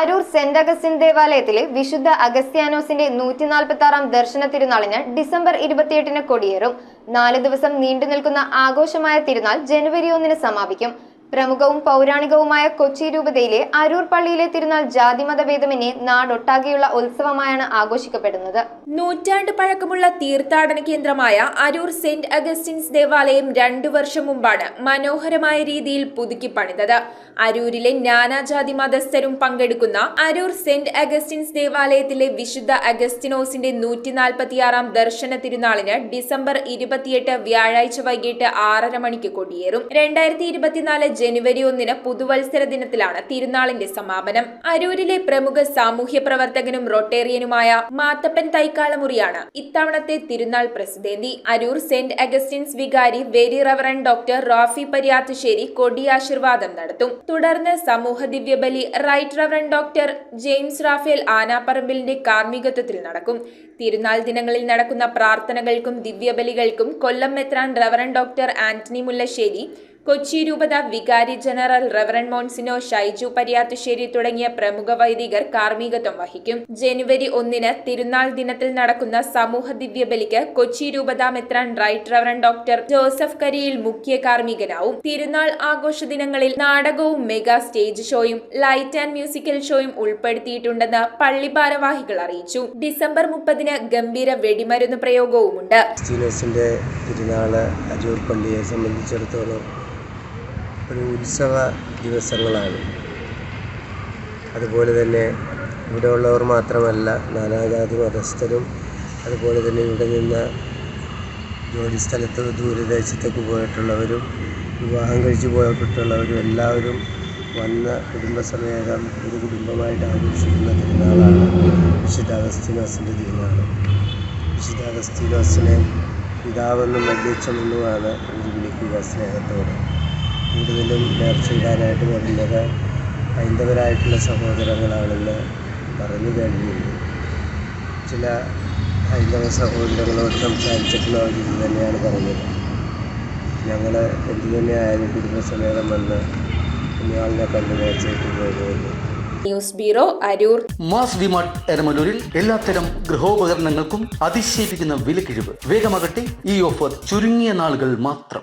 Aroor saint Augustine ദേവാലയത്തിലെ വിശുദ്ധ അഗസ്ത്യാനോസിന്റെ 146-ാം ദർശന തിരുനാളിന് ഡിസംബർ 28-ന് കൊടിയേറും. 4 ദിവസം നീണ്ടു നിൽക്കുന്ന ആഘോഷമായ തിരുനാൾ ജനുവരി 1-ന് സമാപിക്കും. പ്രമുഖവും പൗരാണികവുമായ കൊച്ചി രൂപതയിലെ അരൂർ പള്ളിയിലെ തിരുനാൾ ജാതിമതഭേദമന്യേ നാടൊട്ടാകെയുള്ള ഉത്സവമായാണ് ആഘോഷിക്കപ്പെടുന്നത്. നൂറ്റാണ്ട് പഴക്കമുള്ള തീർത്ഥാടന കേന്ദ്രമായ അരൂർ സെന്റ് അഗസ്റ്റിൻസ് ദേവാലയം 2 വർഷം മുമ്പാണ് മനോഹരമായ രീതിയിൽ പുതുക്കി പണിതത്. അരൂരിലെ നാനാജാതി മതസ്ഥരും പങ്കെടുക്കുന്ന അരൂർ സെന്റ് അഗസ്റ്റിൻസ് ദേവാലയത്തിലെ വിശുദ്ധ അഗസ്റ്റിനോസിന്റെ 146-ാം ദർശന തിരുനാളിന് ഡിസംബർ 28 വ്യാഴാഴ്ച വൈകിട്ട് 6:30 മണിക്ക് കൊടിയേറും. 2024 ജനുവരി 1-ന് പുതുവത്സര ദിനത്തിലാണ് തിരുനാളിന്റെ സമാപനം. അരൂരിലെ പ്രമുഖ സാമൂഹ്യ പ്രവർത്തകനും റൊട്ടേറിയനുമായ മാത്തപ്പൻ തൈക്കാളമുറിയാണ് ഇത്തവണത്തെ തിരുനാൾ പ്രസിദ്ധേന്തി. അരൂർ സെന്റ് അഗസ്റ്റിൻസ് വികാരി very reverend doctor Rafi Pariyathussery കൊടിയാശീർവാദം നടത്തും. തുടർന്ന് സമൂഹ ദിവ്യബലി right reverend doctor James Raphael ആനാപ്പറമ്പിലിന്റെ കാർമ്മികത്വത്തിൽ നടക്കും. തിരുനാൾ ദിനങ്ങളിൽ നടക്കുന്ന പ്രാർത്ഥനകൾക്കും ദിവ്യബലികൾക്കും കൊല്ലം മെത്രാൻ reverend doctor Antony Mullassery, Kochi രൂപത വികാരി general reverend monsignor Shaiju Pariyathussery തുടങ്ങിയ പ്രമുഖ വൈദികർ കാർമ്മികത്വം വഹിക്കും. ജനുവരി 1-ന് തിരുനാൾ ദിനത്തിൽ നടക്കുന്ന സമൂഹ ദിവ്യബലിക്ക് കൊച്ചി രൂപത മെത്രാൻ റൈറ്റ് റവറൻഡ് ഡോക്ടർ ജോസഫ് കരിയിൽ മുഖ്യ കാർമ്മികനാവും. തിരുനാൾ ആഘോഷ ദിനങ്ങളിൽ നാടകവും മെഗാ സ്റ്റേജ് ഷോയും ലൈറ്റ് ആൻഡ് മ്യൂസിക്കൽ ഷോയും ഉൾപ്പെടുത്തിയിട്ടുണ്ടെന്ന് പള്ളി ഭാരവാഹികൾ അറിയിച്ചു. ഡിസംബർ 30-ന് ഗംഭീര വെടിമരുന്ന് പ്രയോഗവുമുണ്ട്. തിരുനാള് അരൂർ പള്ളിയെ സംബന്ധിച്ചിടത്തോളം ഒരു ഉത്സവ ദിവസങ്ങളാണ്. അതുപോലെ തന്നെ ഇവിടെ ഉള്ളവർ മാത്രമല്ല, നാനാജാതി മതസ്ഥരും അതുപോലെ തന്നെ ഇവിടെ നിന്ന് ജോലിസ്ഥലത്ത് ദൂരദേശത്തേക്ക് പോയിട്ടുള്ളവരും വിവാഹം കഴിച്ച് പോയിട്ടുള്ളവരും എല്ലാവരും വന്ന് കുടുംബസമേതം ഒരു കുടുംബമായിട്ട് ആഘോഷിക്കുന്ന തിരുനാളാണ് വിശുദ്ധ അഗസ്തീനോസിൻ്റെ തിരുനാൾ. വിശുദ്ധ അഗസ്തീനോസിനെ പിതാവെന്നും വല്യച്ഛനെന്നുമാണ് ഇവർ വിളിക്കുക സ്നേഹത്തോടെ. കൂടുതലും നേർച്ചയിടാനായിട്ട് വരുന്നത് ഹൈന്ദവരായിട്ടുള്ള സഹോദരങ്ങളാണെന്ന് പറഞ്ഞു കഴിഞ്ഞിട്ടുണ്ട്. ചില ഹൈന്ദവ സഹോദരങ്ങളോട് സംസാരിച്ചപ്പോൾ അവർ ഇത് തന്നെയാണ് പറഞ്ഞത്. ഞങ്ങൾ എന്തു തന്നെയായാലും കുടുംബസമേതം വന്ന് കുഞ്ഞാളിനെ കണ്ട് നേർച്ചയിട്ട് പോകുന്നു. News bureau, Aroor. Mass DMart എരമലൂരിൽ എല്ലാത്തരം ഗൃഹോപകരണങ്ങൾക്കും അതിശയിപ്പിക്കുന്ന വിലക്കിഴിവ്. വേഗമാകട്ടെ, ഈ ഓഫർ ചുരുങ്ങിയ നാളുകൾ മാത്രം.